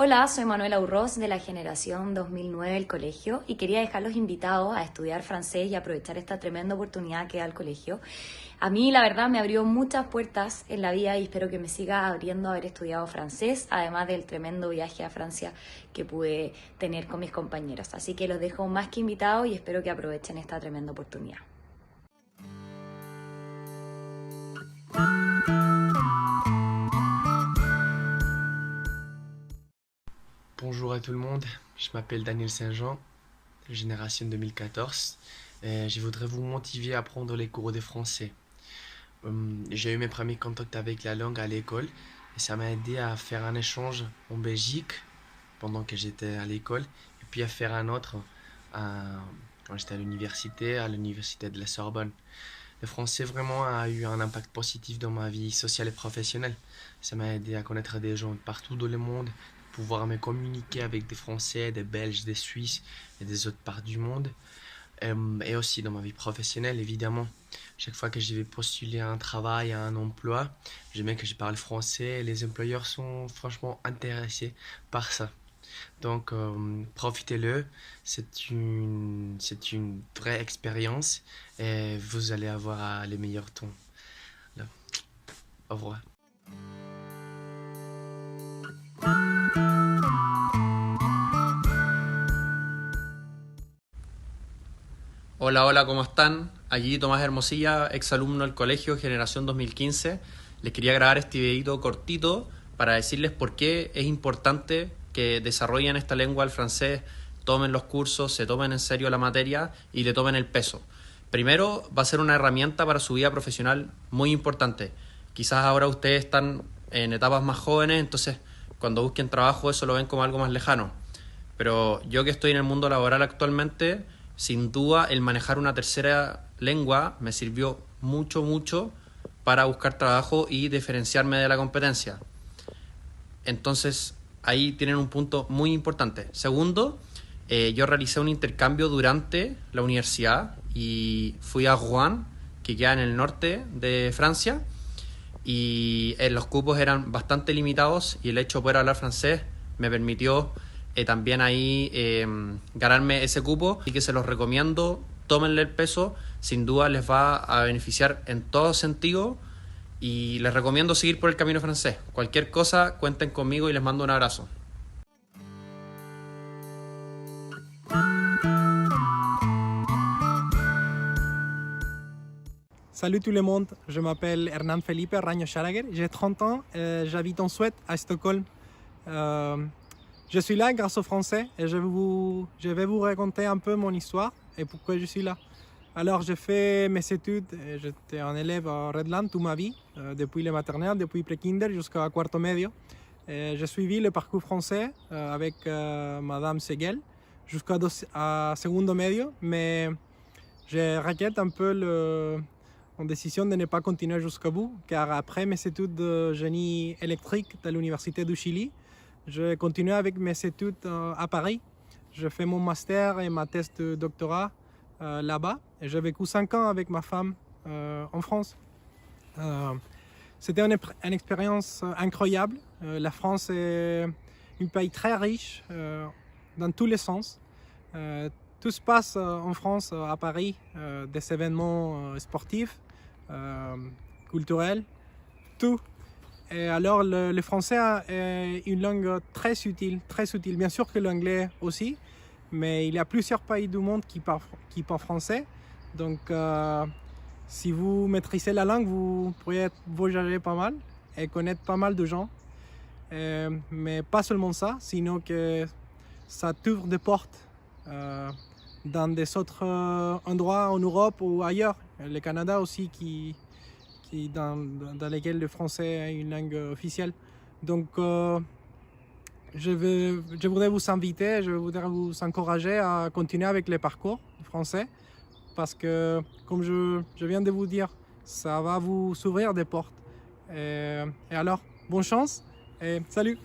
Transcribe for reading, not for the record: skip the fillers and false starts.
Hola, soy Manuela Urroz de la generación 2009 del colegio y quería dejarlos invitados a estudiar francés y aprovechar esta tremenda oportunidad que da el colegio. A mí, la verdad, me abrió muchas puertas en la vida y espero que me siga abriendo haber estudiado francés, además del tremendo viaje a Francia que pude tener con mis compañeros. Así que los dejo más que invitados y espero que aprovechen esta tremenda oportunidad. Bonjour à tout le monde, je m'appelle Daniel Saint-Jean, génération 2014. Je voudrais vous motiver à prendre les cours de français. J'ai eu mes premiers contacts avec la langue à l'école et ça m'a aidé à faire un échange en Belgique pendant que j'étais à l'école et puis à faire un autre quand j'étais à l'université de la Sorbonne. Le français vraiment a eu un impact positif dans ma vie sociale et professionnelle. Ça m'a aidé à connaître des gens partout dans le monde, pouvoir me communiquer avec des Français, des Belges, des Suisses et des autres parts du monde. Et aussi dans ma vie professionnelle, évidemment. Chaque fois que je vais postuler à un travail, à un emploi, j'aime bien que je parle français et les employeurs sont franchement intéressés par ça. Donc, profitez-le, c'est une vraie expérience et vous allez avoir les meilleurs temps. Là. Au revoir. Hola, hola, ¿cómo están? Aquí Tomás Hermosilla, exalumno del colegio Generación 2015. Les quería grabar este videito cortito para decirles por qué es importante que desarrollen esta lengua, el francés, tomen los cursos, se tomen en serio la materia y le tomen el peso. Primero, va a ser una herramienta para su vida profesional muy importante. Quizás ahora ustedes están en etapas más jóvenes, entonces cuando busquen trabajo eso lo ven como algo más lejano. Pero yo que estoy en el mundo laboral actualmente, sin duda el manejar una tercera lengua me sirvió mucho para buscar trabajo y diferenciarme de la competencia. Entonces ahí tienen un punto muy importante. Segundo, yo realicé un intercambio durante la universidad y fui a Rouen, que queda en el norte de Francia, y los cupos eran bastante limitados y el hecho de poder hablar francés me permitió también ahí ganarme ese cupo, y que se los recomiendo, tómenle el peso, sin duda les va a beneficiar en todo sentido y les recomiendo seguir por el camino francés. Cualquier cosa, cuenten conmigo y les mando un abrazo. Salut tout le monde, je m'appelle Hernan Felipe Raño Charaguer, j'ai 30 ans, j'habite en Suède, à Stockholm. Je suis là grâce au français et je vais vous raconter un peu mon histoire et pourquoi je suis là. Alors j'ai fait mes études, j'étais un élève à Redland toute ma vie, depuis le maternelle, depuis pré-kinder jusqu'à quarto medio. J'ai suivi le parcours français avec Madame Seguel jusqu'à segundo medio, mais je regrette un peu mon décision de ne pas continuer jusqu'au bout, car après mes études de génie électrique de l'Université du Chili, je continue avec mes études à Paris. Je fais mon master et ma thèse de doctorat là-bas. Et j'ai vécu 5 ans avec ma femme en France. C'était une expérience incroyable. La France est un pays très riche dans tous les sens. Tout se passe en France, à Paris, des événements sportifs, culturels, tout. Et alors le français est une langue très utile. Bien sûr que l'anglais aussi, mais il y a plusieurs pays du monde qui parlent français. Donc si vous maîtrisez la langue, vous pourriez voyager pas mal et connaître pas mal de gens. Mais pas seulement ça, sinon que ça t'ouvre des portes dans des autres endroits en Europe ou ailleurs. Le Canada aussi dans lesquels le français est une langue officielle. Donc je voudrais vous inviter, je voudrais vous encourager à continuer avec le parcours français parce que, comme je viens de vous dire, ça va vous ouvrir des portes. Et alors, bonne chance et salut!